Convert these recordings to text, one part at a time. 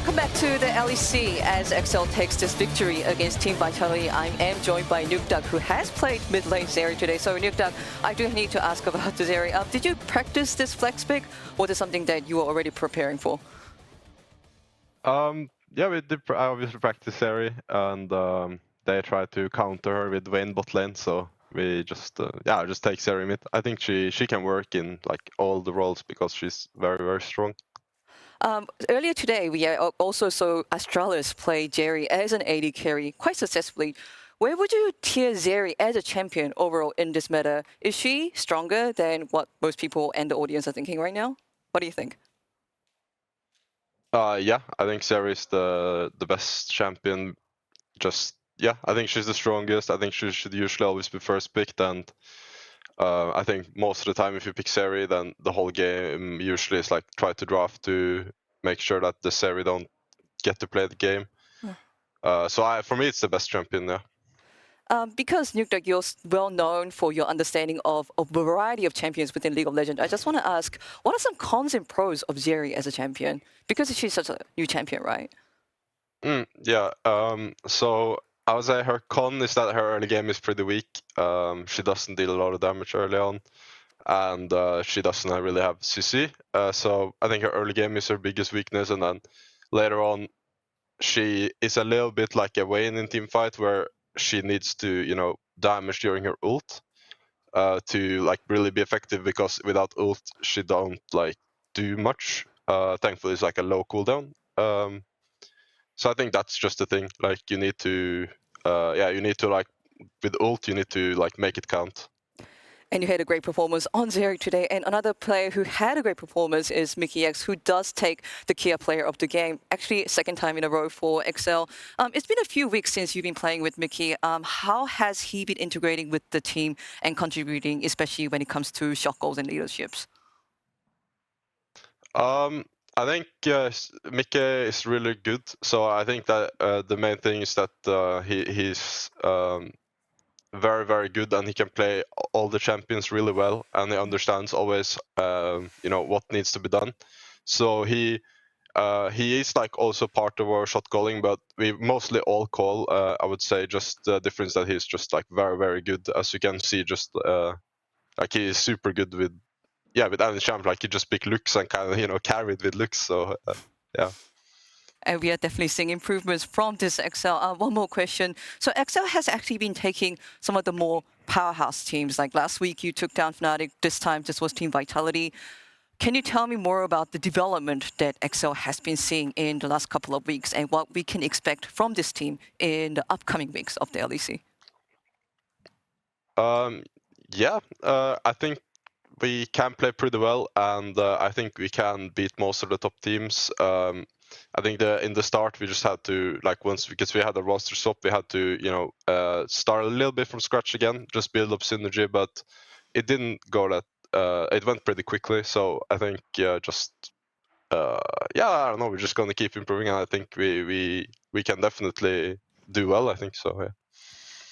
Welcome back to the LEC as XL takes this victory against Team Vitality. I am joined by Nukeduck, who has played mid lane Zeri today. So Nukeduck, I do need to ask about the Zeri. Did you practice this flex pick, or is it something that you were already preparing for? Yeah, we did obviously practice Zeri, and they tried to counter her with Vayne bot lane, so we just just take Zeri mid. I think she can work in like all the roles because she's very, very strong. Earlier today, we also saw Astralis play Zeri as an AD carry quite successfully. Where would you tier Zeri as a champion overall in this meta? Is she stronger than what most people and the audience are thinking right now? What do you think? Yeah, I think Zeri is the best champion. I think she's the strongest. I think she should usually always be first picked, and I think most of the time if you pick Zeri, then the whole game usually is like try to draft to make sure that the Zeri don't get to play the game. So for me, it's the best champion, yeah. Because Nukeduck, you're well known for your understanding of a variety of champions within League of Legends, I just want to ask, what are some cons and pros of Zeri as a champion? Because she's such a new champion, right? Yeah, so I would say her con is that her early game is pretty weak. She doesn't deal a lot of damage early on, and she doesn't really have CC. So I think her early game is her biggest weakness, and then later on, she is a little bit like a Vayne in team fight where she needs to, damage during her ult to like really be effective, because without ult she don't like do much. Thankfully, it's like a low cooldown. So I think that's just the thing. Like you need to like with ult you need to like make it count. And you had a great performance on Zeri today. And another player who had a great performance is mikyx, who does take the Kia Player of the Game. Actually, second time in a row for XL. It's been a few weeks since you've been playing with Mickey. How has he been integrating with the team and contributing, especially when it comes to shot goals and leaderships? I think Mickey is really good. So I think that the main thing is that he's very, very good, and he can play all the champions really well, and he understands always what needs to be done. So he is like also part of our shot calling, but we mostly all call. I would say just the difference that he's just like very, very good, as you can see. Just like he is super good with any champ. Like he just pick looks and kind of carried with looks. So yeah. And we are definitely seeing improvements from this XL. One more question. So XL has actually been taking some of the more powerhouse teams. Like last week, you took down Fnatic. This time, this was Team Vitality. Can you tell me more about the development that XL has been seeing in the last couple of weeks and what we can expect from this team in the upcoming weeks of the LEC? I think we can play pretty well, and I think we can beat most of the top teams. I think in the start we just had to because we had a roster swap, we had to start a little bit from scratch again, just build up synergy. But it didn't go that. It went pretty quickly. So I think I don't know. We're just gonna keep improving, and I think we can definitely do well. I think so. Yeah.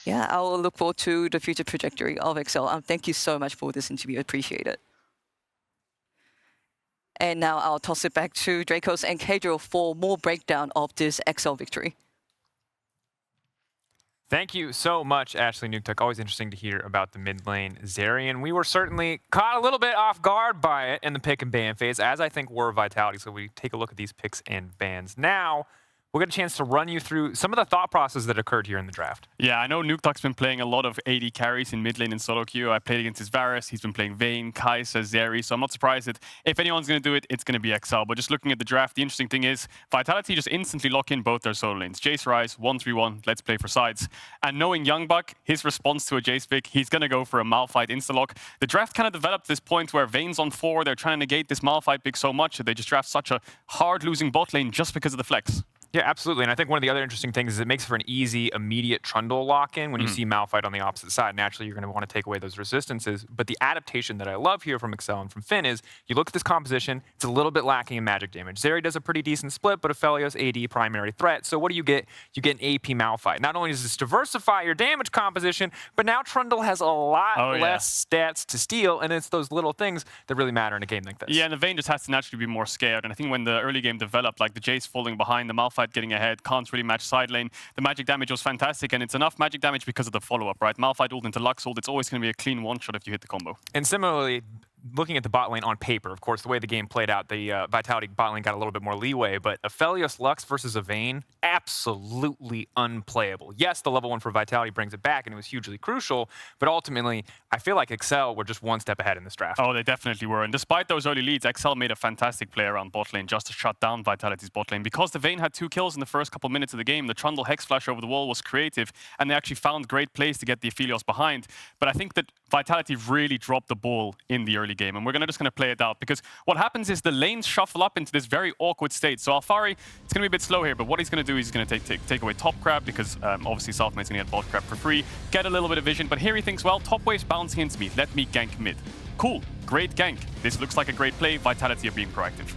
Yeah, I will look forward to the future trajectory of XL. Thank you so much for this interview. I appreciate it. And now I'll toss it back to Drakos and Caedrel for more breakdown of this XL victory. Thank you so much, Ashley Nukeduck. Always interesting to hear about the mid lane Zeri, and we were certainly caught a little bit off guard by it in the pick and ban phase, as I think were Vitality. So we take a look at these picks and bans now. We'll get a chance to run you through some of the thought process that occurred here in the draft. Yeah, I know Nukeduck's been playing a lot of AD carries in mid lane and solo queue. I played against his Varus. He's been playing Vayne, Kai'Sa, Zeri. So I'm not surprised that if anyone's going to do it, it's going to be XL. But just looking at the draft, the interesting thing is Vitality just instantly lock in both their solo lanes. Jayce, Ryze, 1-3-1, let's play for sides. And knowing Youngbuck, his response to a Jayce pick, he's going to go for a Malphite insta-lock. The draft kind of developed this point where Vayne's on 4. They're trying to negate this Malphite pick so much that they just draft such a hard losing bot lane just because of the flex. Yeah, absolutely. And I think one of the other interesting things is it makes for an easy, immediate Trundle lock-in when you see Malphite on the opposite side. Naturally, you're going to want to take away those resistances. But the adaptation that I love here from Excel and from Finn is you look at this composition, it's a little bit lacking in magic damage. Zeri does a pretty decent split, but Aphelios AD primary threat. So what do you get? You get an AP Malphite. Not only does this diversify your damage composition, but now Trundle has a lot less stats to steal, and it's those little things that really matter in a game like this. Yeah, and the Vayne just has to naturally be more scared. And I think when the early game developed, like the Jayce falling behind, the Malphite getting ahead, can't really match side lane. The magic damage was fantastic, and it's enough magic damage because of the follow-up, right? Malphite ult into Lux ult, it's always going to be a clean one-shot if you hit the combo. And similarly, looking at the bot lane on paper, of course, the way the game played out, the Vitality bot lane got a little bit more leeway, but Aphelios Lux versus a Vayne, absolutely unplayable. Yes, the level 1 for Vitality brings it back, and it was hugely crucial, but ultimately, I feel like Excel were just one step ahead in this draft. Oh, they definitely were. And despite those early leads, Excel made a fantastic play around bot lane just to shut down Vitality's bot lane. Because the Vayne had 2 kills in the first couple minutes of the game, the Trundle Hex Flash over the wall was creative, and they actually found great plays to get the Aphelios behind. But I think that Vitality really dropped the ball in the early game, and we're just going to play it out, because what happens is the lanes shuffle up into this very awkward state. So Alphari, it's going to be a bit slow here, but what he's going to do is he's going to take away top grab, because obviously Southmate's going to get bot grab for free, get a little bit of vision, but here he thinks, well, top wave's bouncing into me, let me gank mid. Cool, great gank. This looks like a great play. Vitality are being proactive.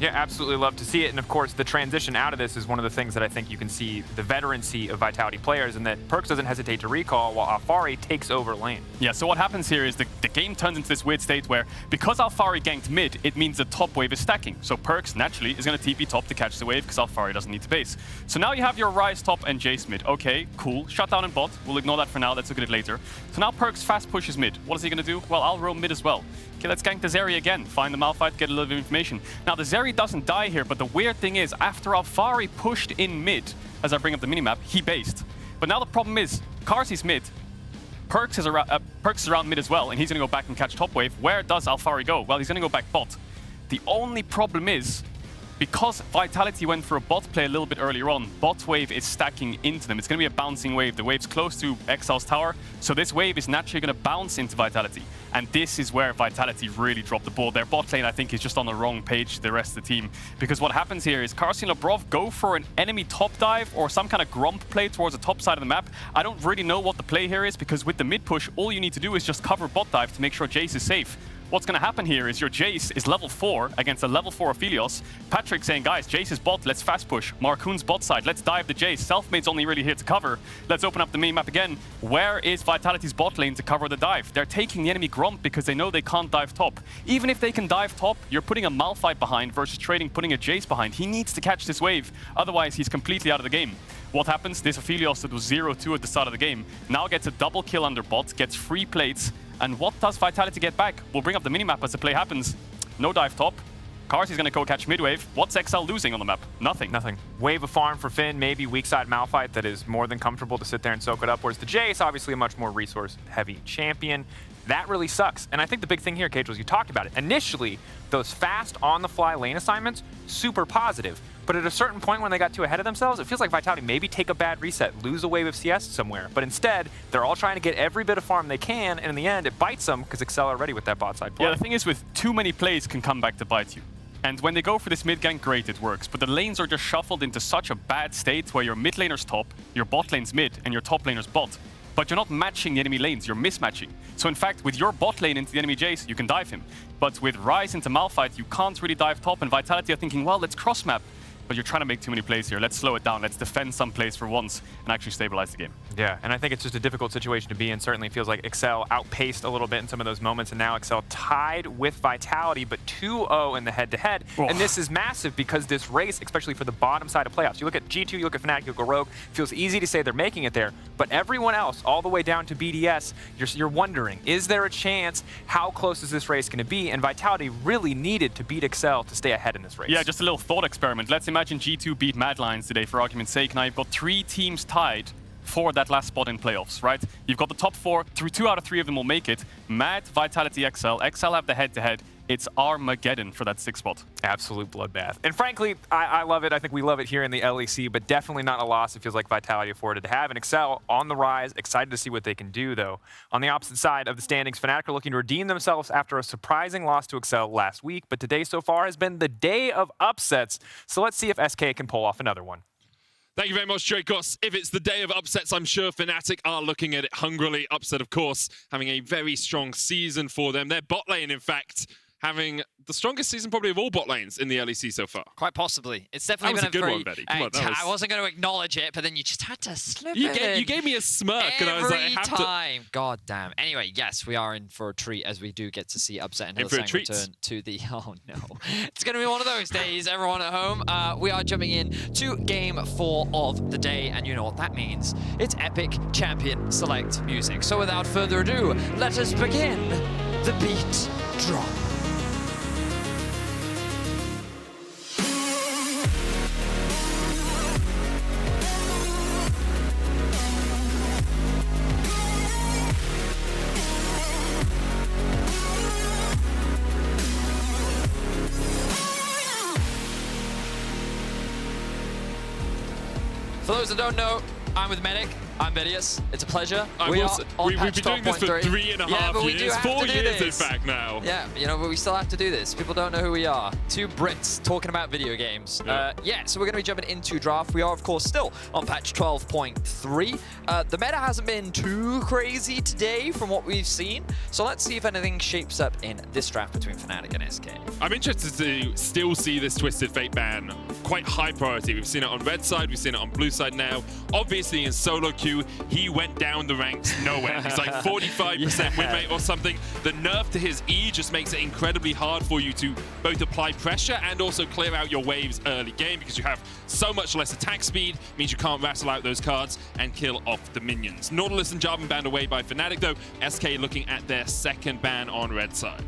Yeah, absolutely love to see it. And of course, the transition out of this is one of the things that I think you can see the veterancy of Vitality players, and that Perkz doesn't hesitate to recall while Alphari takes over lane. Yeah, so what happens here is the game turns into this weird state where, because Alphari ganked mid, it means the top wave is stacking. So Perkz, naturally, is going to TP top to catch the wave because Alphari doesn't need to base. So now you have your Ryze top and Jayce mid. Okay, cool. Shut down in bot. We'll ignore that for now. Let's look at it later. So now Perkz fast pushes mid. What is he going to do? Well, I'll roam mid as well. Okay, let's gank the Zeri again. Find the Malphite, get a little bit of information. Now, the Zeri doesn't die here, but the weird thing is, after Alphari pushed in mid, as I bring up the minimap, he based. But now the problem is, Karsi's mid, Perkz is around mid as well, and he's going to go back and catch top wave. Where does Alphari go? Well, he's going to go back bot. The only problem is, because Vitality went for a bot play a little bit earlier on, bot wave is stacking into them. It's going to be a bouncing wave. The wave's close to Excel's tower, so this wave is naturally going to bounce into Vitality. And this is where Vitality really dropped the ball. Their bot lane, I think, is just on the wrong page to the rest of the team. Because what happens here is Karsi and Lebrov go for an enemy top dive or some kind of gromp play towards the top side of the map. I don't really know what the play here is, because with the mid push, all you need to do is just cover bot dive to make sure Jayce is safe. What's going to happen here is your Jayce is level 4 against a level 4 Aphelios. Patrick saying, guys, Jayce is bot, let's fast push. Marcoon's bot side, let's dive the Jayce. Selfmade's only really here to cover. Let's open up the minimap again. Where is Vitality's bot lane to cover the dive? They're taking the enemy Gromp because they know they can't dive top. Even if they can dive top, you're putting a Malphite behind versus trading putting a Jayce behind. He needs to catch this wave, otherwise he's completely out of the game. What happens? This Aphelios that was 0-2 at the start of the game now gets a double kill under bot, gets free plates. And what does Vitality get back? We'll bring up the minimap as the play happens. No dive top. Karsi's going to go catch mid wave. What's XL losing on the map? Nothing. Nothing. Wave of farm for Finn, maybe weak side Malphite that is more than comfortable to sit there and soak it up. Whereas the Jayce, obviously a much more resource-heavy champion. That really sucks. And I think the big thing here, Caedrel, you talked about it. Initially, those fast on-the-fly lane assignments, super positive. But at a certain point when they got too ahead of themselves, it feels like Vitality maybe take a bad reset, lose a wave of CS somewhere. But instead, they're all trying to get every bit of farm they can, and in the end, it bites them because Excel are ready with that bot side play. Yeah, the thing is, with too many plays can come back to bite you. And when they go for this mid gank, great, it works. But the lanes are just shuffled into such a bad state where your mid laner's top, your bot lane's mid, and your top laner's bot. But you're not matching the enemy lanes, you're mismatching. So in fact, with your bot lane into the enemy Jayce, you can dive him. But with Ryze into Malphite, you can't really dive top, and Vitality are thinking, well, let's cross map. But you're trying to make too many plays here. Let's slow it down. Let's defend some plays for once and actually stabilize the game. Yeah, and I think it's just a difficult situation to be in. Certainly feels like Excel outpaced a little bit in some of those moments, and now Excel tied with Vitality, but 2-0 in the head-to-head. And this is massive because this race, especially for the bottom side of playoffs, you look at G2, you look at Fnatic, you look at Rogue, feels easy to say they're making it there, but everyone else, all the way down to BDS, you're wondering, is there a chance? How close is this race going to be? And Vitality really needed to beat Excel to stay ahead in this race. Yeah, just a little thought experiment. Let's imagine G2 beat Mad Lions today, for argument's sake. Now you've got 3 teams tied for that last spot in playoffs, right? You've got the top 4, 2 out of 3 of them will make it. Mad, Vitality, XL. XL have the head-to-head. It's Armageddon for that 6th spot. Absolute bloodbath. And frankly, I love it. I think we love it here in the LEC, but definitely not a loss it feels like Vitality afforded to have. And Excel on the rise, excited to see what they can do, though. On the opposite side of the standings, Fnatic are looking to redeem themselves after a surprising loss to Excel last week, but today so far has been the day of upsets. So let's see if SK can pull off another one. Thank you very much, Drakos. If it's the day of upsets, I'm sure Fnatic are looking at it hungrily. Upset, of course, having a very strong season for them. Their bot lane, in fact, having the strongest season probably of all bot lanes in the LEC so far. Quite possibly. It's definitely That was been a good one, Betty. Come on, that was... I wasn't going to acknowledge it, but then you just had to slip You it gave me a smirk, and I was like, I have every time. God damn. Anyway, yes, we are in for a treat as we do get to see Upset and Hylissang return to the... Oh, no. It's going to be one of those days, everyone at home. We are jumping in to Game 4 of the day, and you know what that means. It's epic champion select music. So without further ado, let us begin the beat drop. For those that don't know, I'm with Medic. I'm Vedius. It's a pleasure. We've been doing this for 3.5 years, 4 years in fact now. Yeah, you know, but we still have to do this. People don't know who we are. Two Brits talking about video games. Yeah. So we're going to be jumping into draft. We are, of course, still on patch 12.3. The meta hasn't been too crazy today from what we've seen. So let's see if anything shapes up in this draft between Fnatic and SK. I'm interested to still see this Twisted Fate ban quite high priority. We've seen it on red side, we've seen it on blue side now. Obviously in solo queue, he went down the ranks nowhere. He's like 45% win rate or something. The nerf to his E just makes it incredibly hard for you to both apply pressure and also clear out your waves early game because you have so much less attack speed, means you can't rattle out those cards and kill off the minions. Nautilus and Jarvan banned away by Fnatic though. SK looking at their second ban on red side.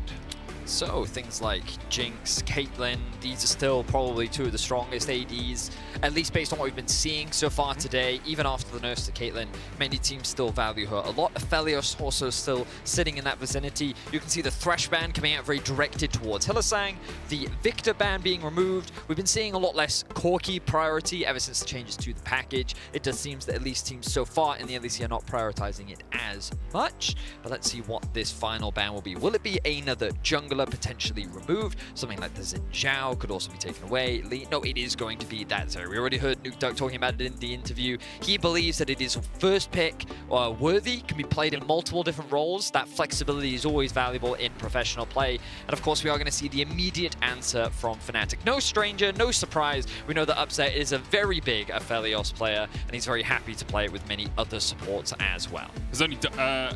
So things like Jinx, Caitlyn, these are still probably two of the strongest ADs, at least based on what we've been seeing so far today. Even after the nerfs to Caitlyn, many teams still value her a lot. Aphelios also still sitting in that vicinity. You can see the Thresh ban coming out very directed towards Hylissang, the Victor ban being removed. We've been seeing a lot less Corki priority ever since the changes to the package. It does seem that at least teams so far in the LEC are not prioritizing it as much. But let's see what this final ban will be. Will it be another jungler potentially removed? Something like the Zhao could also be taken away. No, it is going to be that Zeri. We already heard Nukeduck talking about it in the interview. He believes that it is first pick worthy, can be played in multiple different roles. That flexibility is always valuable in professional play. And of course, we are going to see the immediate answer from Fnatic. No stranger, no surprise. We know that Upset is a very big Aphelios player, and he's very happy to play it with many other supports as well.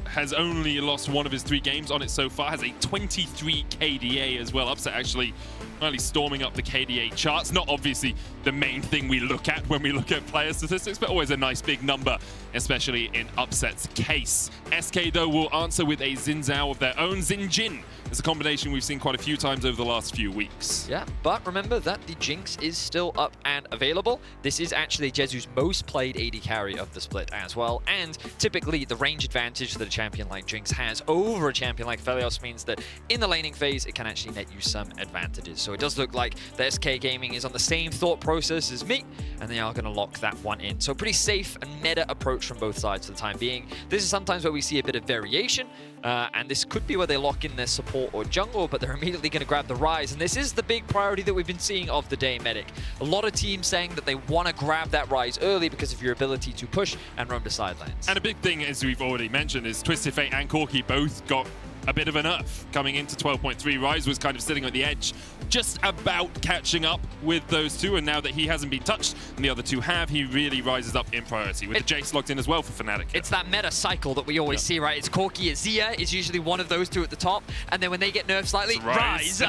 Has only lost one of his 3 games on it so far, has a 23 KDA as well. Upset actually really storming up the KDA charts. Not obviously the main thing we look at when we look at player statistics, but always a nice big number, especially in Upset's case. SK though will answer with a Xin Zhao of their own. Xin Jin is a combination we've seen quite a few times over the last few weeks. Yeah, but remember that the Jinx is still up and available. This is actually Jezu's most played AD carry of the split as well, and typically the range advantage that a champion like Jinx has over a champion like Aphelios means that in the laning phase it can actually net you some advantages. So it does look like the SK Gaming is on the same thought process as me, and they are going to lock that one in. So pretty safe and meta approach from both sides for the time being. This is sometimes where we see a bit of variation, and this could be where they lock in their support or jungle, but they're immediately going to grab the Ryze, and this is the big priority that we've been seeing of the day, Medic. A lot of teams saying that they want to grab that Ryze early because of your ability to push and roam the sidelines. And a big thing, as we've already mentioned, is Twisted Fate and Corki both got a bit of a nerf coming into 12.3. Ryze was kind of sitting at the edge, just about catching up with those two, and now that he hasn't been touched and the other two have, he really rises up in priority with the Jayce locked in as well for Fnatic. It's that meta cycle that we always see, right? It's Corki and Zia is usually one of those two at the top, and then when they get nerfed slightly, Ryze.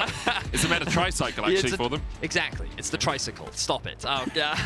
It's a meta tricycle actually for them. Exactly, it's the tricycle. Stop it. Oh, yeah.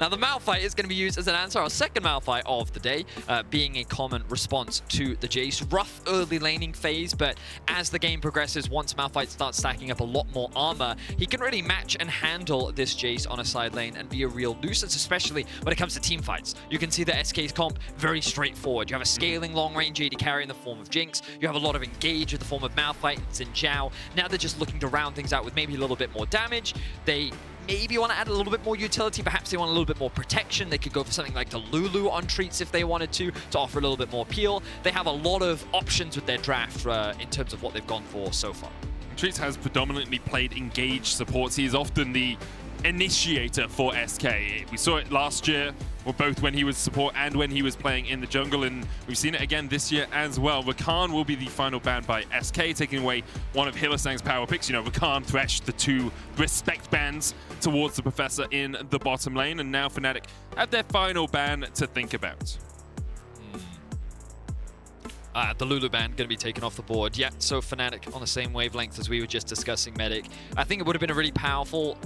Now the Malphite is going to be used as an answer, our second Malphite of the day, being a common response to the Jayce. Rough early laning phase, but as the game progresses, once Malphite starts stacking up a lot more armor, he can really match and handle this Jayce on a side lane and be a real nuisance, especially when it comes to team fights. You can see the SK's comp very straightforward. You have a scaling long-range AD carry in the form of Jinx. You have a lot of engage in the form of Malphite and Zhao. Now they're just looking to round things out with maybe a little bit more damage. They maybe want to add a little bit more utility. Perhaps they want a little bit more protection. They could go for something like the Lulu on Treatz if they wanted to offer a little bit more appeal. They have a lot of options with their draft in terms of what they've gone for so far. Treatz has predominantly played engaged supports. He is often the initiator for SK. We saw it last year, or both when he was support and when he was playing in the jungle, and we've seen it again this year as well. Rakan will be the final ban by SK, taking away one of Hylissang's power picks. You know, Rakan threshed the 2 respect bans towards the Professor in the bottom lane, and now Fnatic have their final ban to think about. The Lulu ban going to be taken off the board. Yeah, so Fnatic on the same wavelength as we were just discussing Medic. I think it would have been a really powerful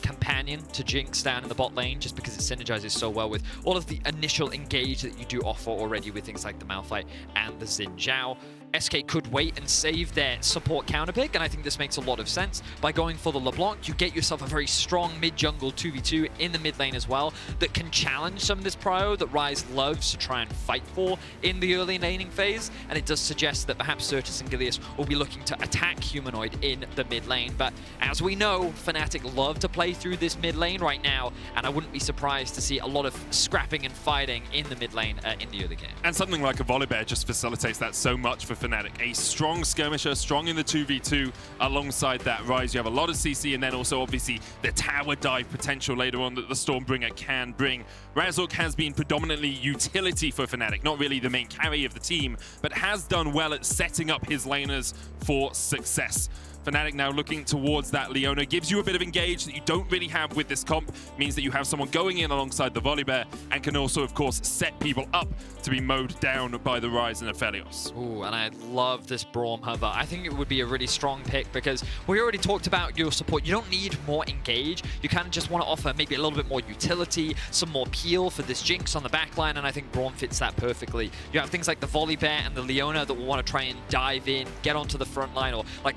companion to Jinx down in the bot lane, just because it synergizes so well with all of the initial engage that you do offer already with things like the Malphite and the Zhao. SK could wait and save their support counter pick, and I think this makes a lot of sense. By going for the LeBlanc, you get yourself a very strong mid-jungle 2v2 in the mid lane as well that can challenge some of this prio that Ryze loves to try and fight for in the early laning phase, and it does suggest that perhaps Sertuss and Gilius will be looking to attack Humanoid in the mid lane. But as we know, Fnatic love to play through this mid lane right now, and I wouldn't be surprised to see a lot of scrapping and fighting in the mid lane in the early game. And something like a Volibear just facilitates that so much for Fnatic. A strong skirmisher, strong in the 2v2. Alongside that, Ryze, you have a lot of CC, and then also obviously the tower dive potential later on that the Stormbringer can bring. Razork has been predominantly utility for Fnatic, not really the main carry of the team, but has done well at setting up his laners for success. Fnatic now looking towards that Leona. Gives you a bit of engage that you don't really have with this comp. Means that you have someone going in alongside the Volibear and can also, of course, set people up to be mowed down by the Ryze and Aphelios. Ooh, and I love this Braum hover. I think it would be a really strong pick because we already talked about your support. You don't need more engage. You kind of just want to offer maybe a little bit more utility, some more peel for this Jinx on the backline, and I think Braum fits that perfectly. You have things like the Volibear and the Leona that will want to try and dive in, get onto the front line, or like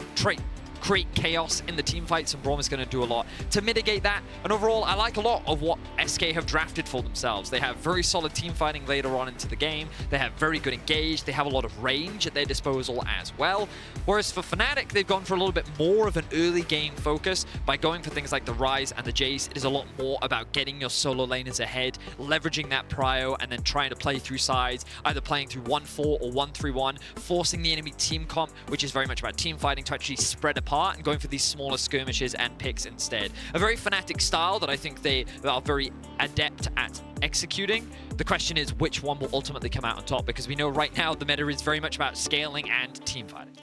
create chaos in the team fights, and Braum is going to do a lot to mitigate that. And overall, I like a lot of what SK have drafted for themselves. They have very solid team fighting later on into the game. They have very good engage. They have a lot of range at their disposal as well. Whereas for Fnatic, they've gone for a little bit more of an early game focus by going for things like the Ryze and the Jayce. It is a lot more about getting your solo laners ahead, leveraging that prio, and then trying to play through sides, either playing through 1-4 or 1-3-1, forcing the enemy team comp, which is very much about team fighting, to actually spread apart and going for these smaller skirmishes and picks instead. A very Fnatic style that I think they are very adept at executing. The question is which one will ultimately come out on top, because we know right now the meta is very much about scaling and team fighting.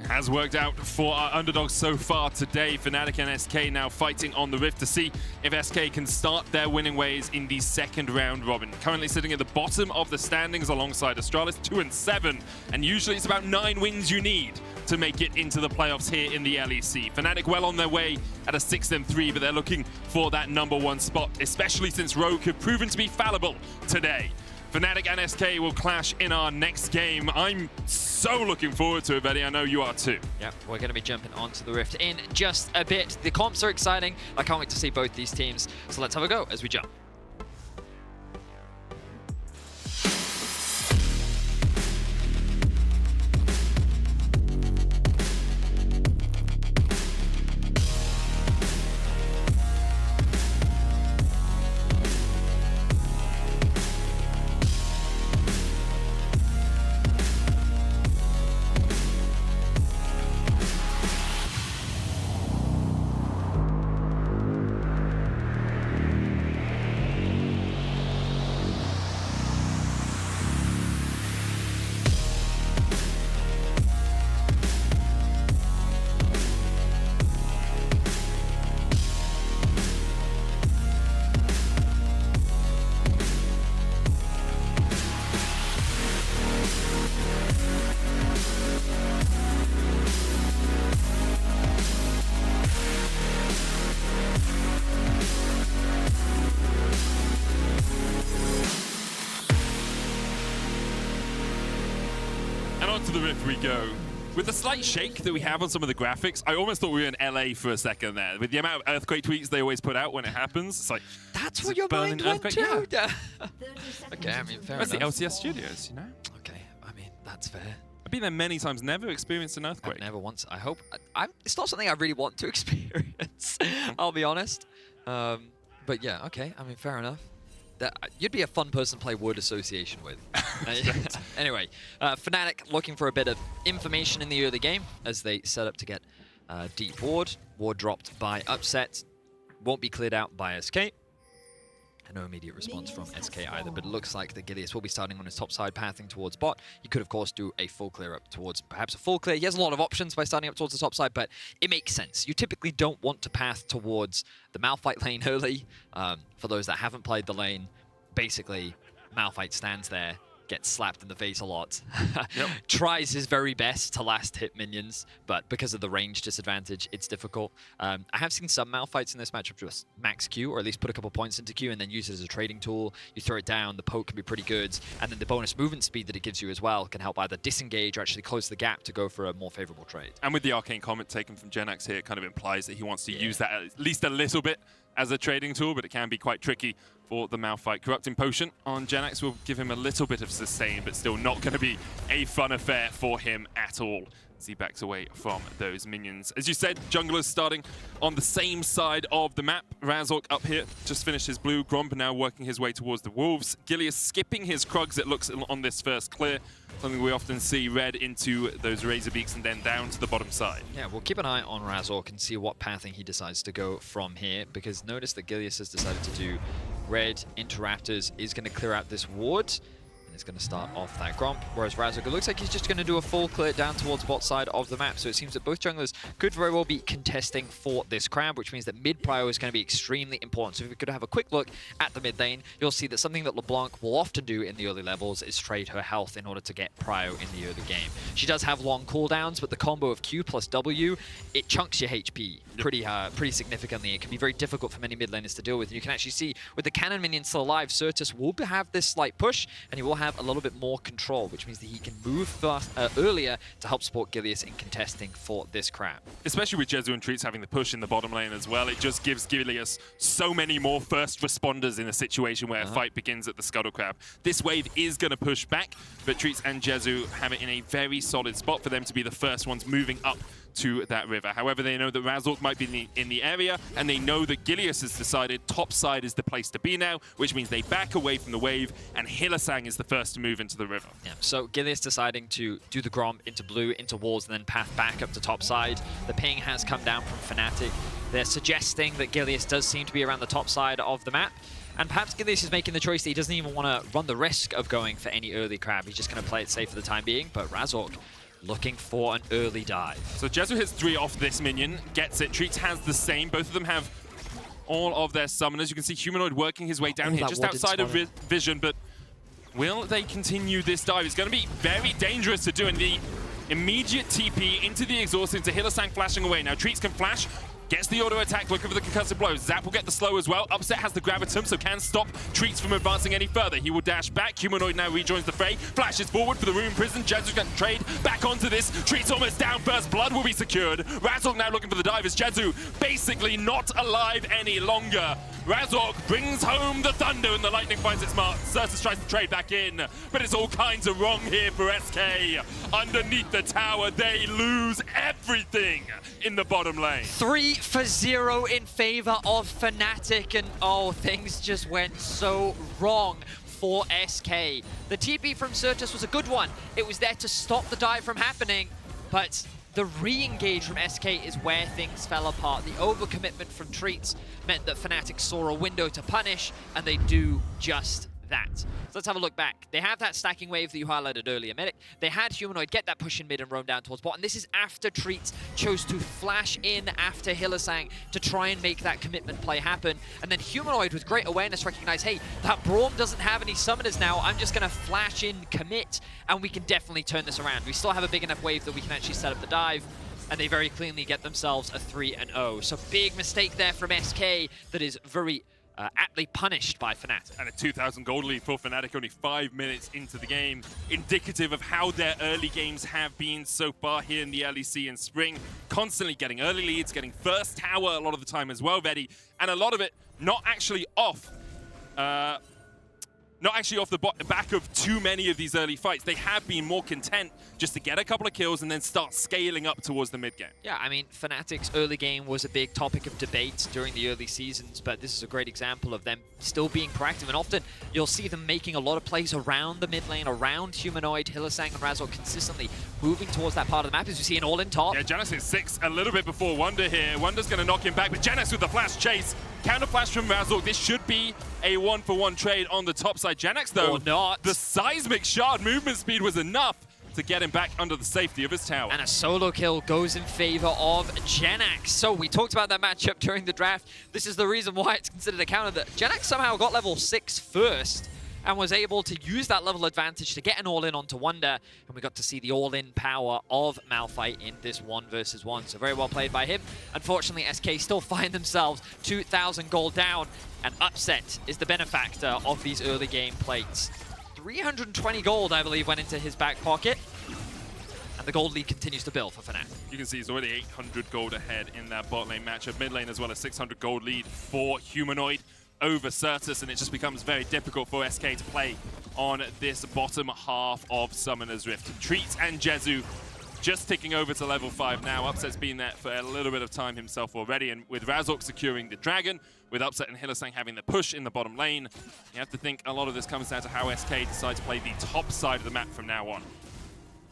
Has worked out for our underdogs so far today. Fnatic and SK now fighting on the Rift to see if SK can start their winning ways in the second round robin. Currently sitting at the bottom of the standings alongside Astralis, 2-7, and usually it's about 9 wins you need to make it into the playoffs here in the LEC. Fnatic well on their way at a 6-3, but they're looking for that #1 spot, especially since Rogue have proven to be fallible today. Fnatic and SK will clash in our next game. I'm so looking forward to it, Vedi. I know you are too. Yep, we're going to be jumping onto the Rift in just a bit. The comps are exciting. I can't wait to see both these teams. So let's have a go as we jump. To the Rift we go. With the slight shake that we have on some of the graphics, I almost thought we were in LA for a second there. With the amount of earthquake tweets they always put out when it happens, it's like, that's what your mind went to? Yeah. Okay, I mean, fair That's enough. the LCS studios, you know? Okay, I mean, that's fair. I've been there many times, never experienced an earthquake. I've never once. I hope. It's not something I really want to experience, I'll be honest. But yeah, okay, I mean, fair enough. You'd be a fun person to play word association with. Anyway, Fnatic looking for a bit of information in the early game as they set up to get deep ward. Ward dropped by Upset. Won't be cleared out by SK. No immediate response from SK either, but it looks like the Gilius will be starting on his top side, pathing towards bot. You could, of course, do a full clear up towards perhaps a full clear. He has a lot of options by starting up towards the top side, but it makes sense. You typically don't want to path towards the Malphite lane early. For those that haven't played the lane, basically, Malphite stands there, gets slapped in the face a lot. Tries his very best to last hit minions, but because of the range disadvantage, it's difficult. I have seen some Malphites in this matchup just max Q, or at least put a couple points into Q and then use it as a trading tool. You throw it down, the poke can be pretty good, and then the bonus movement speed that it gives you as well can help either disengage or actually close the gap to go for a more favorable trade. And with the arcane comment taken from Jenax here, it kind of implies that he wants to use that at least a little bit as a trading tool, but it can be quite tricky for the Malphite. Corrupting Potion on Jenax will give him a little bit of sustain, but still not going to be a fun affair for him at all as he backs away from those minions. As you said, junglers starting on the same side of the map. Razork up here, just finished his blue. Gromp now working his way towards the wolves. Gilius skipping his Krugs, it looks, on this first clear. Something we often see red into those Razorbeaks and then down to the bottom side. Yeah, we'll keep an eye on Razork and see what pathing he decides to go from here, because notice that Gilius has decided to do red into Raptors, is going to clear out this ward, and is going to start off that Gromp, whereas Razork, it looks like he's just going to do a full clear down towards bot side of the map, so it seems that both junglers could very well be contesting for this crab, which means that mid prio is going to be extremely important. So if we could have a quick look at the mid lane, you'll see that something that LeBlanc will often do in the early levels is trade her health in order to get prio in the early game. She does have long cooldowns, but the combo of Q plus W, it chunks your HP pretty significantly. It can be very difficult for many mid laners to deal with. And you can actually see with the cannon minion still alive, Sertuss will have this slight push, and he will have a little bit more control, which means that he can move fast, earlier to help support Gilius in contesting for this crab. Especially with Jezu and Treatz having the push in the bottom lane as well, it just gives Gilius so many more first responders in a situation where a fight begins at the Scuttle Crab. This wave is going to push back, but Treatz and Jezu have it in a very solid spot for them to be the first ones moving up to that river. However, they know that Razork might be in the area, and they know that Gilius has decided top side is the place to be now, which means they back away from the wave, and Hylissang is the first to move into the river. Yeah, so Gilius deciding to do the Gromp into blue, into walls, and then path back up to top side. The ping has come down from Fnatic. They're suggesting that Gilius does seem to be around the top side of the map, and perhaps Gilius is making the choice that he doesn't even want to run the risk of going for any early crab. He's just going to play it safe for the time being, but Razork looking for an early dive. So Jezu hits 3 off this minion, gets it. Treatz has the same. Both of them have all of their summoners. You can see Humanoid working his way down here, just outside of vision, but will they continue this dive? It's going to be very dangerous to do, and the immediate TP into the exhaust, into Hylissang flashing away. Now Treatz can flash, gets the auto attack, looking for the concussive blows. Zap will get the slow as well. Upset has the gravitum, so can stop Treatz from advancing any further. He will dash back. Humanoid now rejoins the fray. Flashes forward for the Rune Prison. Jezu can trade back onto this. Treatz almost down first. Blood will be secured. Razork now looking for the dive as Jezu basically not alive any longer. Razork brings home the thunder and the lightning finds its mark. Sertuss tries to trade back in, but it's all kinds of wrong here for SK. Underneath the tower, they lose everything in the bottom lane. 3-0 in favor of Fnatic, and oh, things just went so wrong for SK. The TP from Sertuss was a good one. It was there to stop the dive from happening, but the re-engage from SK is where things fell apart. The overcommitment from Treatz meant that Fnatic saw a window to punish, and they do just that. So let's have a look back. They have that stacking wave that you highlighted earlier, Medic. They had Humanoid get that push in mid and roam down towards bot, and this is after Treatz chose to flash in after Hylissang to try and make that commitment play happen. And then Humanoid, with great awareness, recognized, hey, that Braum doesn't have any summoners now. I'm just going to flash in, commit, and we can definitely turn this around. We still have a big enough wave that we can actually set up the dive, and they very cleanly get themselves a 3-0. So big mistake there from SK that is very aptly punished by Fnatic. And a 2,000 gold lead for Fnatic only 5 minutes into the game, indicative of how their early games have been so far here in the LEC in spring. Constantly getting early leads, getting first tower a lot of the time as well, Vedi, and a lot of it not actually off the back of too many of these early fights. They have been more content just to get a couple of kills and then start scaling up towards the mid game. Yeah, I mean, Fnatic's early game was a big topic of debate during the early seasons, but this is a great example of them still being proactive, and often you'll see them making a lot of plays around the mid lane, around Humanoid, Hylissang, and Razork, consistently moving towards that part of the map, as we see an all-in top. Yeah, Jenax is 6 a little bit before Wunder here. Wunder's going to knock him back, but Jenax with the flash chase Counter flash from Razork. This should be a 1-for-1 trade on the top side. Jenax, though, Or not. the seismic shard movement speed was enough to get him back under the safety of his tower. And a solo kill goes in favor of Jenax. So we talked about that matchup during the draft. This is the reason why it's considered a counter, that Jenax somehow got level 6 first and was able to use that level advantage to get an all-in onto Wunder. And we got to see the all-in power of Malphite in this 1v1. So very well played by him. Unfortunately, SK still find themselves 2,000 gold down. And Upset is the benefactor of these early game plates. 320 gold, I believe, went into his back pocket. And the gold lead continues to build for Fnatic. You can see he's already 800 gold ahead in that bot lane matchup. Mid lane as well as 600 gold lead for Humanoid over Sertuss, and it just becomes very difficult for SK to play on this bottom half of Summoner's Rift. Treatz and Jezu just ticking over to level 5 now. Upset's been there for a little bit of time himself already, and with Razork securing the Dragon, with Upset and Hylissang having the push in the bottom lane, you have to think a lot of this comes down to how SK decide to play the top side of the map from now on.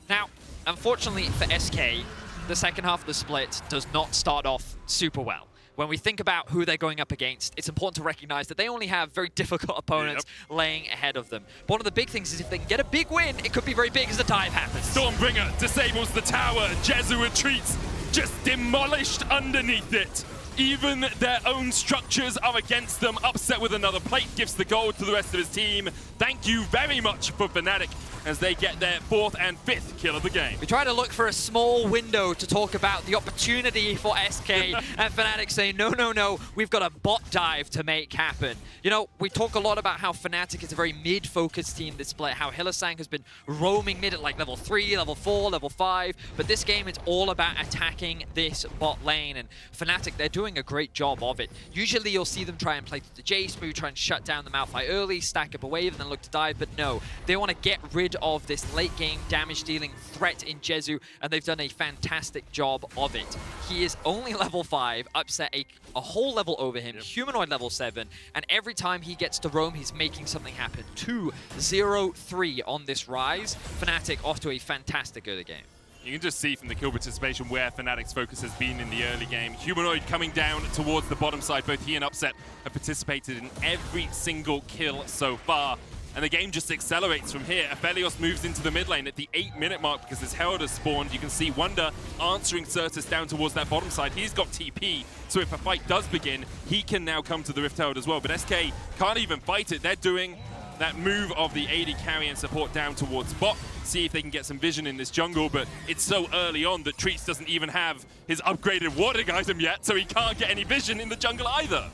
Now, unfortunately for SK, the second half of the split does not start off super well. When we think about who they're going up against, it's important to recognize that they only have very difficult opponents laying ahead of them. But one of the big things is if they can get a big win, it could be very big as the dive happens. Stormbringer disables the tower. Jezu and Treatz just demolished underneath it. Even their own structures are against them. Upset with another plate gives the gold to the rest of his team. Thank you very much for Fnatic as they get their 4th and 5th kill of the game. We try to look for a small window to talk about the opportunity for SK and Fnatic say, no, no, no, we've got a bot dive to make happen. You know, we talk a lot about how Fnatic is a very mid-focused team this split, how Hylissang has been roaming mid at like level 3, level 4, level 5, but this game it's all about attacking this bot lane, and Fnatic, they're doing a great job of it. Usually you'll see them try and play through the Jayce, maybe try and shut down the Malphite early, stack up a wave, and then look to dive, but no, they want to get rid of this late game damage dealing threat in Jezu, and they've done a fantastic job of it. He is only level 5, Upset a whole level over him, Humanoid level 7, and every time he gets to roam, he's making something happen. 2-0-3 on this Ryze. Fnatic off to a fantastic early game. You can just see from the kill participation where Fnatic's focus has been in the early game. Humanoid coming down towards the bottom side. Both he and Upset have participated in every single kill so far. And the game just accelerates from here. Aphelios moves into the mid lane at the 8-minute mark because his Herald has spawned. You can see Wunder answering Sertuss down towards that bottom side. He's got TP, so if a fight does begin, he can now come to the Rift Herald as well. But SK can't even fight it. They're doing that move of the AD carry and support down towards bot. See if they can get some vision in this jungle, but it's so early on that Treatz doesn't even have his upgraded warding item yet, so he can't get any vision in the jungle either.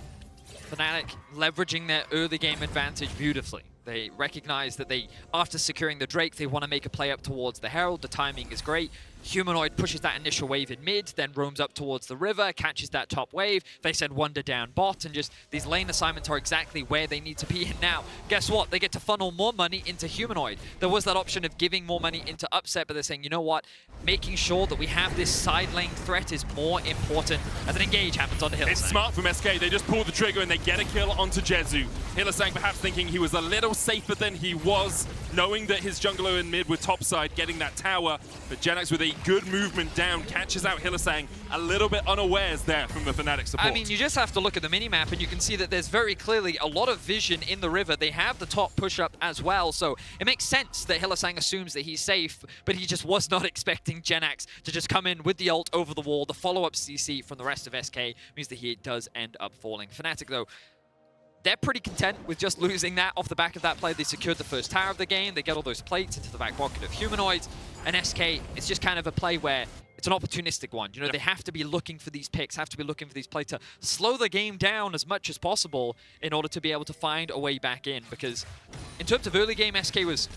Fnatic leveraging their early game advantage beautifully. They recognize that after securing the Drake, they want to make a play up towards the Herald. The timing is great. Humanoid pushes that initial wave in mid, then roams up towards the river, catches that top wave. They send Wunder down bot, and just these lane assignments are exactly where they need to be. And now, guess what? They get to funnel more money into Humanoid. There was that option of giving more money into Upset, but they're saying, you know what? Making sure that we have this side lane threat is more important as an engage happens on the Hylissang. It's smart from SK. They just pull the trigger and they get a kill onto Jezu. Hylissang perhaps thinking he was a little safer than he was, knowing that his jungler in mid were topside, getting that tower. But Jenax with a good movement down catches out Hylissang a little bit unawares there from the Fnatic support. I mean, you just have to look at the minimap and you can see that there's very clearly a lot of vision in the river. They have the top push-up as well, so it makes sense that Hylissang assumes that he's safe, but he just was not expecting Jenax to just come in with the ult over the wall. The follow-up CC from the rest of SK means that he does end up falling. Fnatic, though, they're pretty content with just losing that off the back of that play. They secured the first tower of the game. They get all those plates into the back pocket of Humanoids. And SK, it's just kind of a play where it's an opportunistic one. You know, they have to be looking for these picks, have to be looking for these plays to slow the game down as much as possible in order to be able to find a way back in. Because in terms of early game, SK was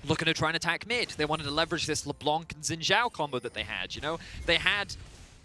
looking to try and attack mid. They wanted to leverage this LeBlanc and Zhao combo that they had, you know? They had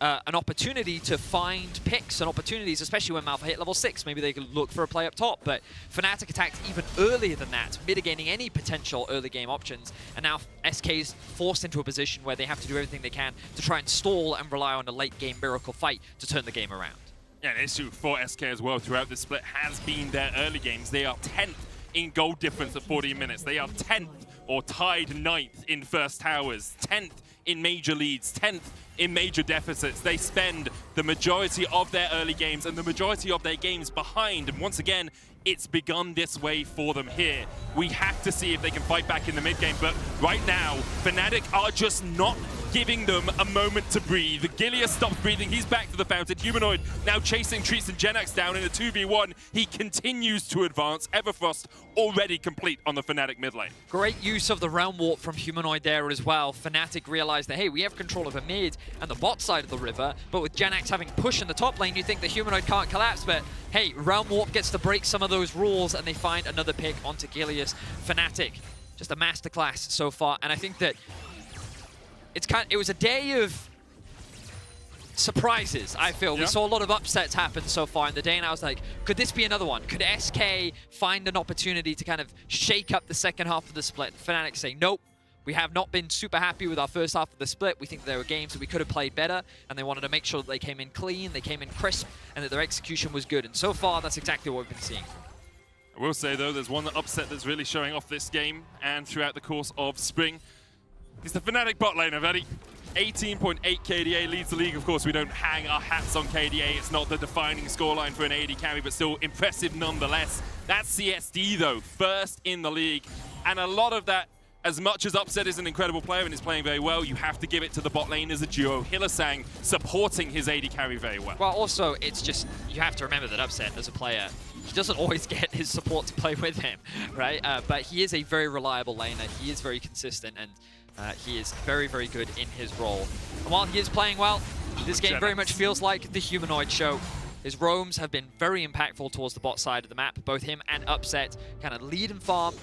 an opportunity to find picks and opportunities, especially when Malphite hit level 6. Maybe they could look for a play up top, but Fnatic attacked even earlier than that, mitigating any potential early game options. And now SK's forced into a position where they have to do everything they can to try and stall and rely on a late game miracle fight to turn the game around. Yeah, an issue for SK as well throughout this split has been their early games. They are 10th in gold difference at 14 minutes. They are 10th or tied 9th in first towers, 10th in major leads, 10th in major deficits. They spend the majority of their early games and the majority of their games behind. And once again, it's begun this way for them here. We have to see if they can fight back in the mid game, but right now, Fnatic are just not giving them a moment to breathe. Gilius stops breathing, he's back to the fountain. Humanoid now chasing Treatz and Jenax down in a 2v1. He continues to advance. Everfrost already complete on the Fnatic mid lane. Great use of the Realm Warp from Humanoid there as well. Fnatic realized that, hey, we have control over mid and the bot side of the river, but with Jenax having push in the top lane, you think the Humanoid can't collapse, but hey, Realm Warp gets to break some of those rules and they find another pick onto Gilius. Fnatic, just a masterclass so far, and I think that it was a day of surprises, I feel. Yeah. We saw a lot of upsets happen so far in the day, and I was like, could this be another one? Could SK find an opportunity to kind of shake up the second half of the split? Fnatic say, nope, we have not been super happy with our first half of the split. We think there were games that we could have played better, and they wanted to make sure that they came in clean, they came in crisp, and that their execution was good. And so far, that's exactly what we've been seeing. I will say, though, there's one upset that's really showing off this game and throughout the course of spring. It's the Fnatic bot laner, Vedi. 18.8 KDA leads the league. Of course, we don't hang our hats on KDA. It's not the defining scoreline for an AD carry, but still impressive nonetheless. That's CSD, though, first in the league. And a lot of that, as much as Upset is an incredible player and is playing very well, you have to give it to the bot lane as a duo. Hylissang supporting his AD carry very well. Well, also, it's just, you have to remember that Upset as a player, he doesn't always get his support to play with him, right? But he is a very reliable laner. He is very consistent, and he is very, very good in his role. And while he is playing well, this game very much feels like the Humanoid show. His roams have been very impactful towards the bot side of the map. Both him and Upset kind of lead and farm.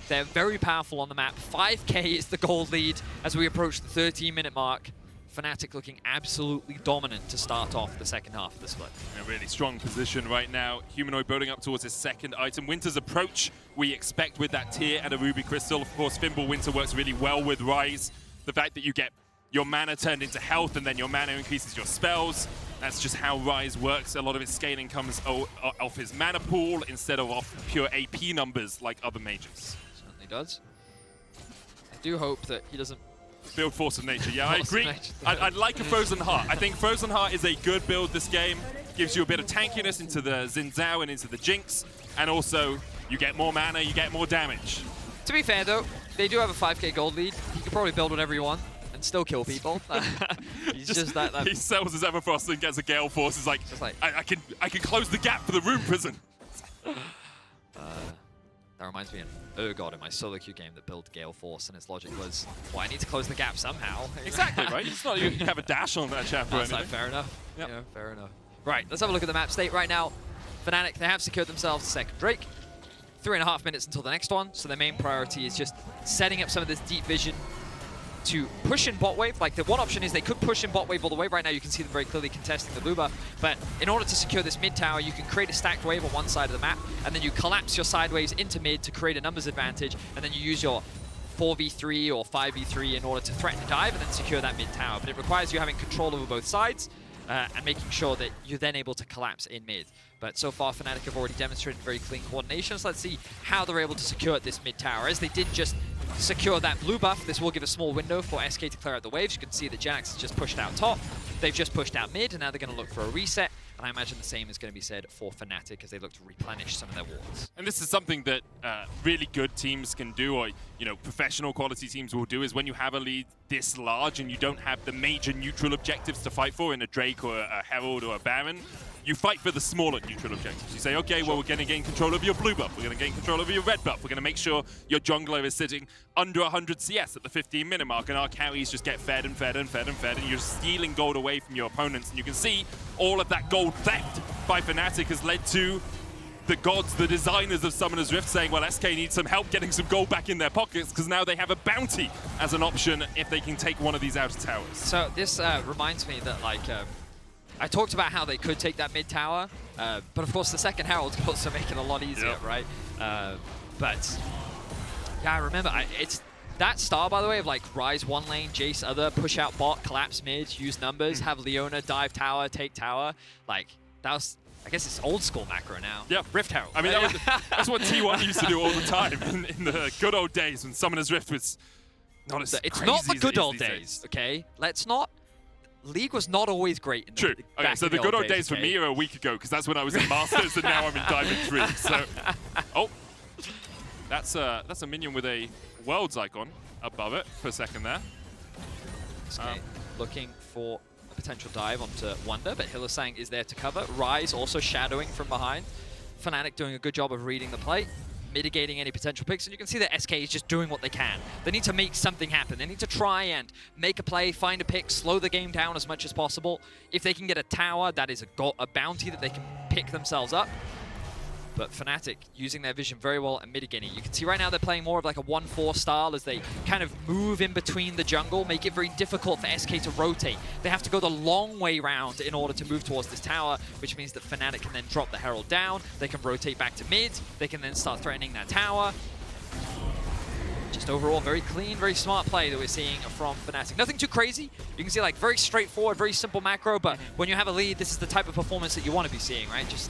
They're very powerful on the map. 5k is the gold lead as we approach the 13-minute mark. Fnatic looking absolutely dominant to start off the second half of the split. In a really strong position right now. Humanoid building up towards his second item. Winter's approach we expect with that tier and a Ruby Crystal. Of course, Fimble Winter works really well with Ryze. The fact that you get your mana turned into health and then your mana increases your spells. That's just how Ryze works. A lot of his scaling comes off his mana pool instead of off pure AP numbers like other mages. Certainly does. I do hope that he doesn't build Force of Nature. Yeah, I agree. I'd like a Frozen Heart. I think Frozen Heart is a good build this game. Gives you a bit of tankiness into the Zhao and into the Jinx. And also, you get more mana, you get more damage. To be fair, though, they do have a 5k gold lead. You can probably build whatever you want and still kill people. He's just that... He sells his Everfrost and gets a Gale Force. It's like, I can close the gap for the Rune Prison. That reminds me of Urgot in my solo queue game that built Gale Force, and its logic was, well, I need to close the gap somehow. Exactly, right? It's not you have a dash on that chapter. That's like, fair enough. Yep. Yeah, fair enough. Right, let's have a look at the map state right now. Fnatic, they have secured themselves a second Drake. 3.5 minutes until the next one, so their main priority is just setting up some of this deep vision to push in bot wave. Like, the one option is they could push in bot wave all the way. Right now you can see them very clearly contesting the blue buff, but in order to secure this mid tower, you can create a stacked wave on one side of the map, and then you collapse your side waves into mid to create a numbers advantage, and then you use your 4v3 or 5v3 in order to threaten to dive and then secure that mid tower. But it requires you having control over both sides and making sure that you're then able to collapse in mid. But so far, Fnatic have already demonstrated very clean coordination, so let's see how they're able to secure this mid tower. As they did just secure that blue buff, this will give a small window for SK to clear out the waves. You can see that Jenax has just pushed out top. They've just pushed out mid, and now they're going to look for a reset. And I imagine the same is going to be said for Fnatic as they look to replenish some of their wards. And this is something that really good teams can do, or professional quality teams will do, is when you have a lead this large and you don't have the major neutral objectives to fight for in a Drake or a Herald or a Baron, you fight for the smaller neutral objectives. You say, okay, well, we're going to gain control over your blue buff. We're going to gain control over your red buff. We're going to make sure your jungler is sitting under 100 CS at the 15-minute mark, and our carries just get fed and fed and fed and fed, and you're stealing gold away from your opponents. And you can see all of that gold theft by Fnatic has led to the gods, the designers of Summoner's Rift, saying, well, SK needs some help getting some gold back in their pockets, because now they have a bounty as an option if they can take one of these outer towers. So this reminds me that, like, I talked about how they could take that mid tower, but of course the second Herald could also make it a lot easier, right? But yeah, I remember, it's that style, by the way, of like Ryze one lane, Jayce other, push out bot, collapse mid, use numbers, have Leona dive tower, take tower. Like, that was, I guess it's old school macro now. Yeah. Rift Herald. I mean, that's what T1 used to do all the time in the good old days when Summoner's Rift was Not as It's crazy not the as it good is old these days, okay? Let's not... League was not always great. True. Okay, so the good old days for me are a week ago, because that's when I was in Masters, and now I'm in Diamond 3. So, oh, that's a minion with a Worlds icon above it for a second there. Okay. Looking for a potential dive onto Wunder, but Hylissang is there to cover. Ryze also shadowing from behind. Fnatic doing a good job of reading the play, mitigating any potential picks, and you can see that SK is just doing what they can. They need to make something happen. They need to try and make a play, find a pick, slow the game down as much as possible. If they can get a tower, that is a bounty that they can pick themselves up. But Fnatic using their vision very well and mitigating. You can see right now they're playing more of like a 1-4 style as they kind of move in between the jungle, make it very difficult for SK to rotate. They have to go the long way round in order to move towards this tower, which means that Fnatic can then drop the Herald down, they can rotate back to mid, they can then start threatening that tower. Just overall very clean, very smart play that we're seeing from Fnatic. Nothing too crazy. You can see like very straightforward, very simple macro, but when you have a lead, this is the type of performance that you want to be seeing, right? Just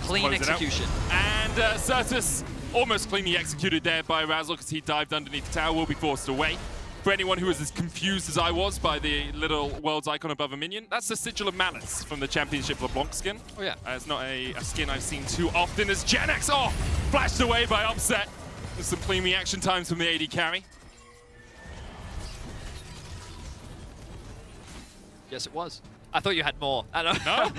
clean execution. And Sertuss almost cleanly executed there by Razork as he dived underneath the tower, will be forced away. For anyone who was as confused as I was by the little Worlds icon above a minion, that's the Sigil of Malice from the Championship LeBlanc skin. Oh yeah. It's not a skin I've seen too often as Jenax, flashed away by Upset. With some clean reaction times from the AD carry. Yes, it was. I thought you had more. I don't know.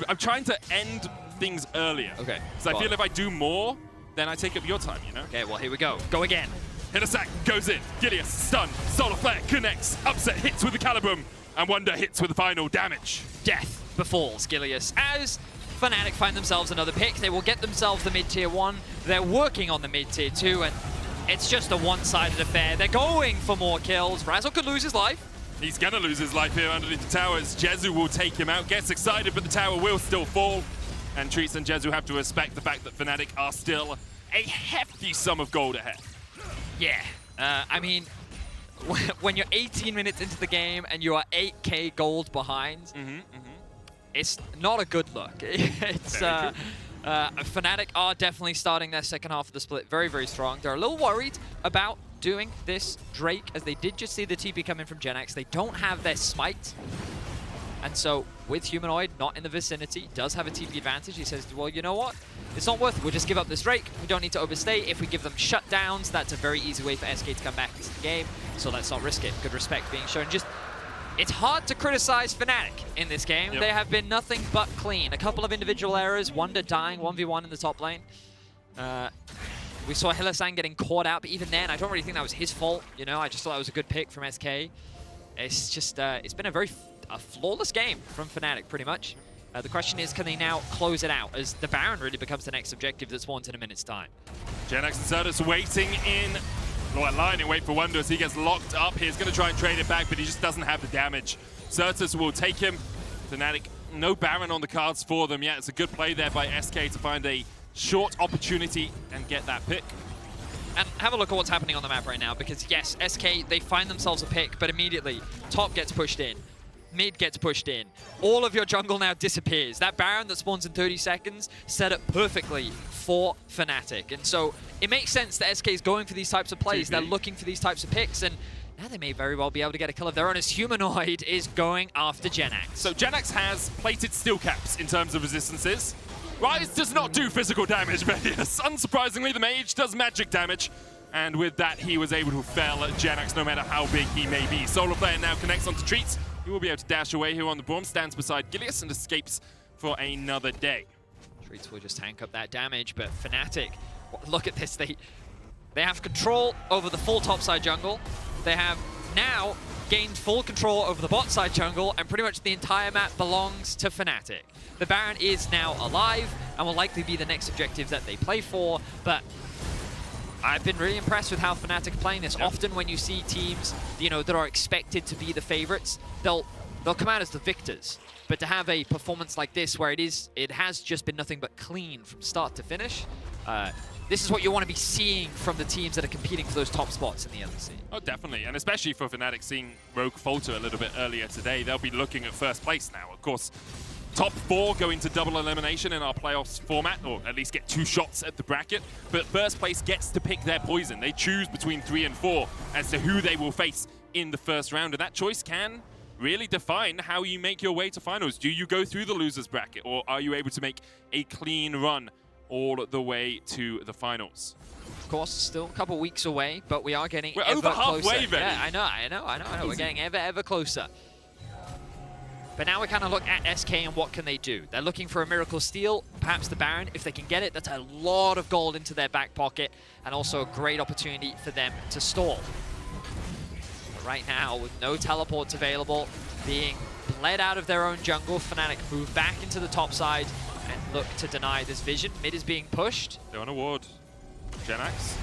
I'm trying to end things earlier. Okay. So I feel if I do more, then I take up your time, you know? Okay, well, here we go. Go again. Hylissang goes in. Gilius, stun. Solar Flare connects. Upset hits with the Calibrum. And Wunder hits with the final damage. Death befalls Gilius as Fnatic find themselves another pick. They will get themselves the mid-tier 1. They're working on the mid-tier 2, and it's just a one-sided affair. They're going for more kills. Razork could lose his life. He's gonna lose his life here underneath the towers. Jezu will take him out, gets excited, but the tower will still fall. And Treatz and Jezu have to respect the fact that Fnatic are still a hefty sum of gold ahead. Yeah, I mean, when you're 18 minutes into the game and you are 8k gold behind, it's not a good look. It's Fnatic are definitely starting their second half of the split very, very strong. They're a little worried about doing this Drake, as they did just see the TP come in from Jenax. They don't have their smite. And so, with Humanoid not in the vicinity, does have a TP advantage. He says, well, you know what? It's not worth it. We'll just give up this Drake. We don't need to overstay. If we give them shutdowns, that's a very easy way for SK to come back into the game. So let's not risk it. Good respect being shown. Just, it's hard to criticize Fnatic in this game. Yep. They have been nothing but clean. A couple of individual errors. Wunder dying 1v1 in the top lane. We saw Hylissang getting caught out, but even then, I don't really think that was his fault. You know, I just thought that was a good pick from SK. It's just, it's been a flawless game from Fnatic, pretty much. The question is, can they now close it out, as the Baron really becomes the next objective that spawns in a minute's time. Jenax and Sertuss waiting in line and wait for Wunder as he gets locked up. He's going to try and trade it back, but he just doesn't have the damage. Sertuss will take him. Fnatic, no Baron on the cards for them yet. It's a good play there by SK to find a short opportunity and get that pick. And have a look at what's happening on the map right now, because yes, SK, they find themselves a pick, but immediately top gets pushed in, mid gets pushed in. All of your jungle now disappears. That Baron that spawns in 30 seconds set up perfectly for Fnatic. And so it makes sense that SK is going for these types of plays. They're looking for these types of picks, and now they may very well be able to get a kill of their own as Humanoid is going after Jenax. So Jenax has plated steel caps in terms of resistances. Ryze does not do physical damage, Vedius. Unsurprisingly, the mage does magic damage. And with that, he was able to fell Jenax no matter how big he may be. Solar Flare now connects onto Treatz. He will be able to dash away here on the Braum, stands beside Gilius and escapes for another day. Treatz will just tank up that damage, but Fnatic, look at this. They have control over the full topside jungle. They have now gained full control over the bot side jungle, and pretty much the entire map belongs to Fnatic. The Baron is now alive and will likely be the next objective that they play for, but I've been really impressed with how Fnatic are playing this. Yep. Often when you see teams, you know, that are expected to be the favorites, they'll come out as the victors. But to have a performance like this where it has just been nothing but clean from start to finish, this is what you want to be seeing from the teams that are competing for those top spots in the LEC. Oh, definitely. And especially for Fnatic seeing Rogue falter a little bit earlier today, they'll be looking at first place now. Of course, Top 4 go into double elimination in our playoffs format, or at least get 2 shots at the bracket. But first place gets to pick their poison. They choose between 3 and 4 as to who they will face in the first round. And that choice can really define how you make your way to finals. Do you go through the losers bracket, or are you able to make a clean run all the way to the finals? Of course, still a couple weeks away, but we are getting We're ever over halfway, closer. Vedi. Yeah, I know. We're getting ever closer. But now we kind of look at SK and what can they do. They're looking for a Miracle Steal, perhaps the Baron. If they can get it, that's a lot of gold into their back pocket, and also a great opportunity for them to stall. But right now, with no teleports available, being bled out of their own jungle, Fnatic move back into the top side and look to deny this vision. Mid is being pushed. They're on a ward. Jenax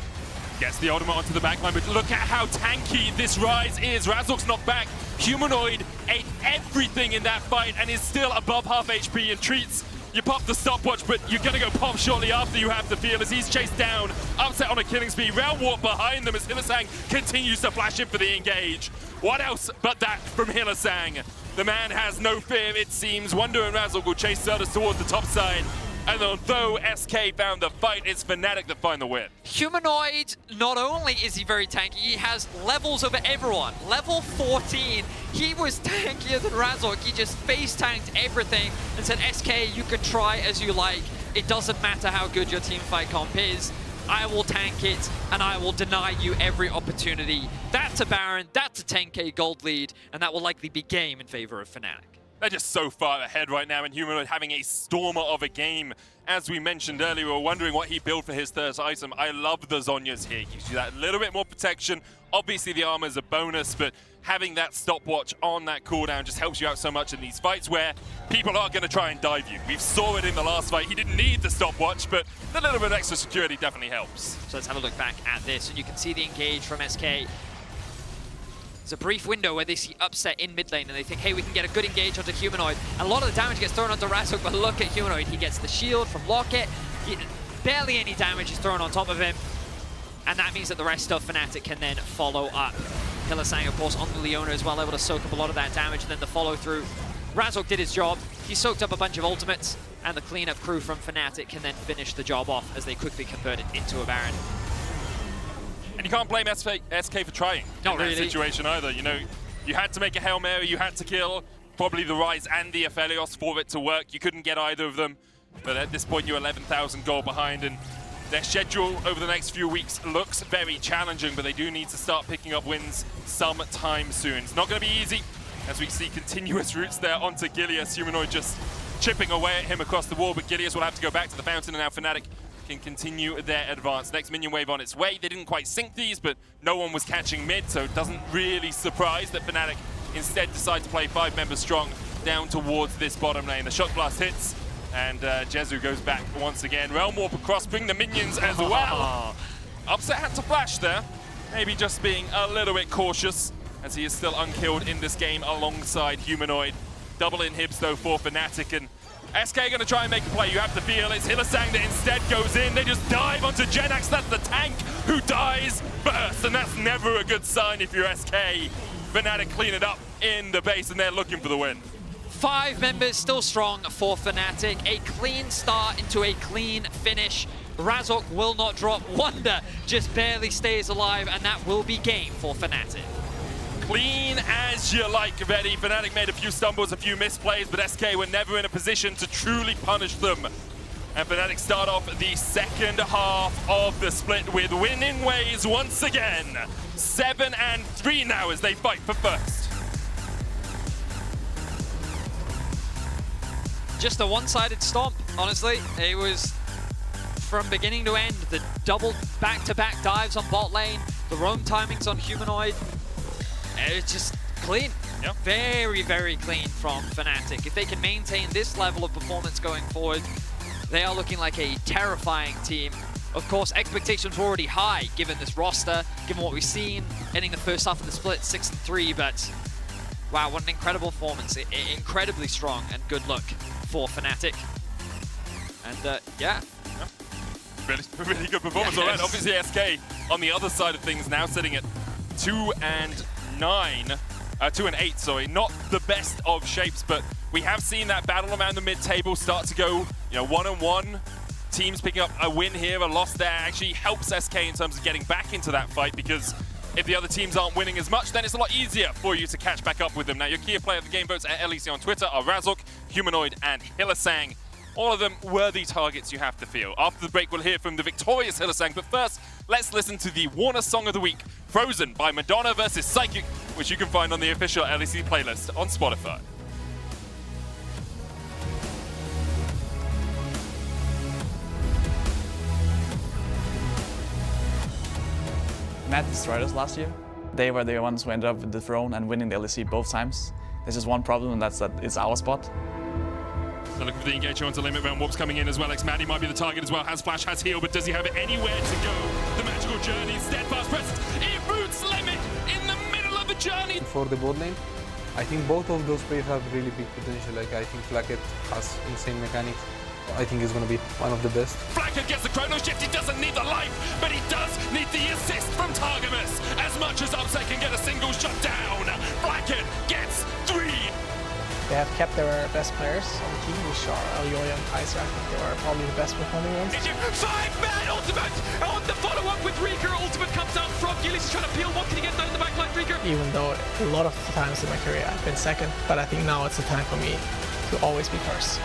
gets the ultimate onto the backline, but look at how tanky this Ryze is. Razork's not back. Humanoid ate everything in that fight and is still above half HP. And Treatz, you pop the stopwatch, but you're gonna go pop shortly after you have the feel as he's chased down, upset on a killing spree. Realm Warp behind them as Hylissang continues to flash in for the engage. What else but that from Hylissang? The man has no fear, it seems. Wunder and Razork will chase Sertuss towards the top side. And although SK found the fight, it's Fnatic that find the win. Humanoid, not only is he very tanky, he has levels over everyone. Level 14, he was tankier than Razork. He just face tanked everything and said, SK, you can try as you like. It doesn't matter how good your teamfight comp is. I will tank it, and I will deny you every opportunity. That's a Baron, that's a 10k gold lead, and that will likely be game in favor of Fnatic. They're just so far ahead right now, and Humanoid having a stormer of a game. As we mentioned earlier, we were wondering what he built for his third item. I love the Zhonya's here. Gives you that little bit more protection. Obviously, the armor is a bonus, but having that stopwatch on that cooldown just helps you out so much in these fights where people are going to try and dive you. We saw it in the last fight. He didn't need the stopwatch, but a little bit of extra security definitely helps. So let's have a look back at this, and you can see the engage from SK. There's a brief window where they see upset in mid lane and they think, hey, we can get a good engage onto Humanoid. And a lot of the damage gets thrown onto Razork, but look at Humanoid. He gets the shield from Locket. Barely any damage is thrown on top of him. And that means that the rest of Fnatic can then follow up. Hylissang, of course, on the Leona as well, able to soak up a lot of that damage, and then the follow through. Razork did his job. He soaked up a bunch of ultimates, and the cleanup crew from Fnatic can then finish the job off as they quickly convert it into a Baron. And you can't blame SK for trying in that situation either. You know, you had to make a Hail Mary, you had to kill probably the Ryze and the Aphelios for it to work. You couldn't get either of them, but at this point you're 11,000 gold behind, and their schedule over the next few weeks looks very challenging, but they do need to start picking up wins sometime soon. It's not going to be easy, as we see continuous routes there onto Gilius. Humanoid just chipping away at him across the wall, but Gilius will have to go back to the fountain, and now Fnatic can continue their advance. Next minion wave on its way. They didn't quite sync these, but no one was catching mid, so it doesn't really surprise that Fnatic instead decide to play 5 members strong down towards this bottom lane. The Shock Blast hits, and Jezu goes back once again. Realm Warp across, bring the minions as well. Upset had to flash there. Maybe just being a little bit cautious, as he is still unkilled in this game alongside Humanoid. Double inhibs though for Fnatic, and SK going to try and make a play. You have to feel it's Hylissang that instead goes in. They just dive onto Jenax. That's the tank who dies first, and that's never a good sign if you're SK. Fnatic clean it up in the base, and they're looking for the win. 5 members still strong for Fnatic. A clean start into a clean finish. Razork will not drop. Wunder just barely stays alive, and that will be game for Fnatic. Clean as you like, Vedi. Fnatic made a few stumbles, a few misplays, but SK were never in a position to truly punish them. And Fnatic start off the second half of the split with winning ways once again. 7-3 now as they fight for first. Just a one-sided stomp, honestly. It was from beginning to end, the double back-to-back dives on bot lane, the roam timings on Humanoid. It's just clean. Yep. Very, very clean from Fnatic. If they can maintain this level of performance going forward, they are looking like a terrifying team. Of course, expectations were already high given this roster, given what we've seen, ending the first half of the split 6-3, but wow, what an incredible performance. Incredibly strong and good look for Fnatic. And yeah. Really good performance. All right, obviously SK on the other side of things now sitting at 2-9. 2 and 8, sorry. Not the best of shapes, but we have seen that battle around the mid-table start to go, 1-on-1. Teams picking up a win here, a loss there, actually helps SK in terms of getting back into that fight, because if the other teams aren't winning as much, then it's a lot easier for you to catch back up with them. Now, your key player of the game votes at LEC on Twitter are Razork, Humanoid, and Hylissang. All of them worthy targets you have to feel. After the break, we'll hear from the victorious Hylissang, but first, let's listen to the Warner Song of the Week, Frozen by Madonna vs. Psychic, which you can find on the official LEC playlist on Spotify. Mad destroyed us last year. They were the ones who ended up with the throne and winning the LEC both times. There's just one problem, and that's that it's our spot. So looking for the engagement onto limit round. Warp's coming in as well. Maddie might be the target as well. Has flash, has heal, but does he have anywhere to go? The magical journey, steadfast presence. It roots limit in the middle of the journey. For the bot lane, I think both of those players have really big potential. I think FLICKR has insane mechanics. I think he's going to be one of the best. FLICKR gets the chrono shift. He doesn't need the life, but he does need the assist from Targamas. As much as Upset can get a single shot down, FLICKR gets 3. They have kept their best players on the team, which are Leona and Kaiser. I think they are probably the best performing ones. 5-man ultimate on the follow-up with Reeker. Ultimate comes out from Gilius. He's trying to peel. What can he get done in the backline, Reeker? Even though a lot of times in my career I've been second, but I think now it's the time for me to always be first.